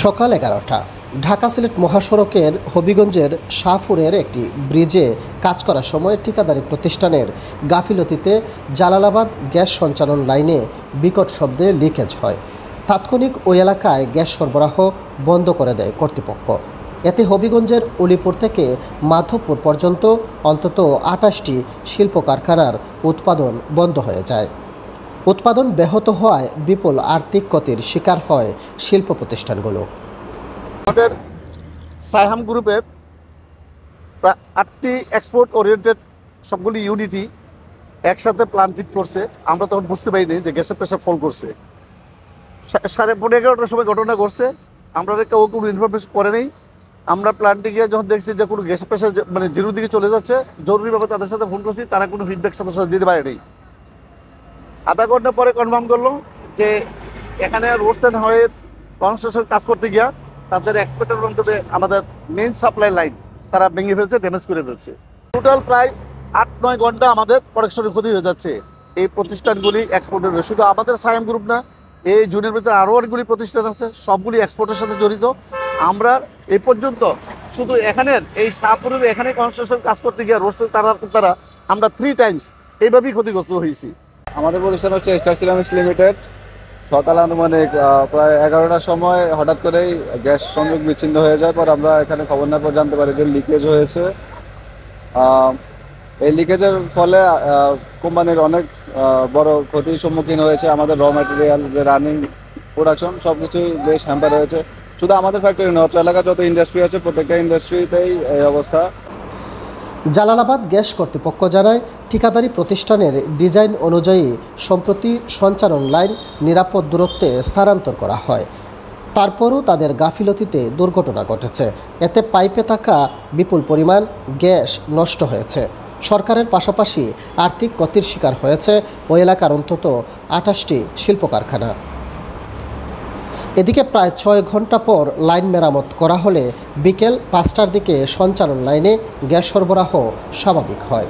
সকাল 11টা ঢাকা সিলেট মহাসড়কের হবিগঞ্জের শাহপুরের একটি ব্রিজে কাজ করার সময় ঠিকাদারি প্রতিষ্ঠানের গাফিলতিতে জালালাবাদ গ্যাস সঞ্চালন লাইনে বিকট শব্দে লিকেজ হয়। তাৎক্ষণিক ওই এলাকায় গ্যাস সরবরাহ বন্ধ করে দেয় কর্তৃপক্ষ। এতে হবিগঞ্জের উলিপুর থেকে মাধবপুর পর্যন্ত অন্তত 28টি শিল্প কারখানার উৎপাদন বন্ধ হয়ে যায়। উৎপাদন ব্যাহত হওয়ায় বিপুল আর্থিক ক্ষতির শিকার হয় শিল্প প্রতিষ্ঠানগুলো। আমাদের সাইহাম গ্রুপের প্রায় 8টি এক্সপোর্ট ওরিয়েন্টেড সবগুলি ইউনিটই একসাথে প্ল্যান ঠিক করছে। আমরা তখন বুঝতে পারিনি যে গ্যাসের প্রেশার ফল করছে। 11:30টার সময় ঘটনা ঘটছে। আমরা কেউ কোনো ইনফরমেশন করে নেই। আমরা প্ল্যান্টে গিয়ে যখন দেখছি যে কোনো গ্যাসের প্রেশার মানে জিরোর দিকে চলে যাচ্ছে, জরুরিভাবে তাদের সাথে ফোন করছি, তারা কোনো ফিডব্যাক সাথে সাথে দিতে পারেনি। আধা ঘন্টা পরে কনফার্ম করলো যে এখানে রোডস অ্যান্ড হাইওয়ে কনস্ট্রাকশন কাজ করতে গিয়া তাদের এক্সপোর্টের অন্তরে আমাদের মেইন সাপ্লাই লাইন তারা ভেঙে ফেলছে, ড্যামেজ করে ফেলছে। টোটাল প্রায় 8-9 ঘন্টা আমাদের প্রোডাকশনের ক্ষতি হয়ে যাচ্ছে। এই প্রতিষ্ঠানগুলি এক্সপোর্টের, শুধু আমাদের সাইম গ্রুপ না, এই জুনের ভিতরে আরও অনেকগুলি প্রতিষ্ঠান আছে, সবগুলি এক্সপোর্টের সাথে জড়িত। আমরা এই পর্যন্ত শুধু এখানের এই শাহপুরের এখানে কনস্ট্রাকশন কাজ করতে গিয়ে রোডসের তারা আমরা 3 টাইমস এইভাবেই ক্ষতিগ্রস্ত হয়েছি। আমাদের প্রতিষ্ঠান হচ্ছে স্টার সিরামিক্স লিমিটেড। সকালে আনুমানিক প্রায় 11টার সময় হঠাৎ করেই গ্যাস সংযোগ বিচ্ছিন্ন হয়ে যায়। পর আমরা এখানে খবর নেওয়ার পর জানতে পারি যে লিকেজ হয়েছে। এই লিকেজের ফলে কোম্পানির অনেক বড় ক্ষতির সম্মুখীন হয়েছে। আমাদের র ম্যাটেরিয়াল, যে রানিং প্রোডাকশন, সব কিছুই বেশ হ্যাম্পার হয়েছে। শুধু আমাদের ফ্যাক্টরি নয়, অত্র এলাকায় যত ইন্ডাস্ট্রি আছে প্রত্যেকটা ইন্ডাস্ট্রিতেই এই অবস্থা। জালালাবাদ গ্যাস কর্তৃপক্ষ জানায়, ঠিকাদারি প্রতিষ্ঠানের ডিজাইন অনুযায়ী সম্প্রতি সঞ্চালন লাইন নিরাপদ দূরত্বে স্থানান্তর করা হয়। তারপরও তাদের গাফিলতিতে দুর্ঘটনা ঘটেছে। এতে পাইপে থাকা বিপুল পরিমাণ গ্যাস নষ্ট হয়েছে। সরকারের পাশাপাশি আর্থিক ক্ষতির শিকার হয়েছে ওই এলাকার অন্তত 28টি শিল্প কারখানা। এদিকে প্রায় 6 ঘন্টা পর লাইন মেরামত করা হলে বিকেল 5টার দিকে সঞ্চালন লাইনে গ্যাস সরবরাহ স্বাভাবিক হয়।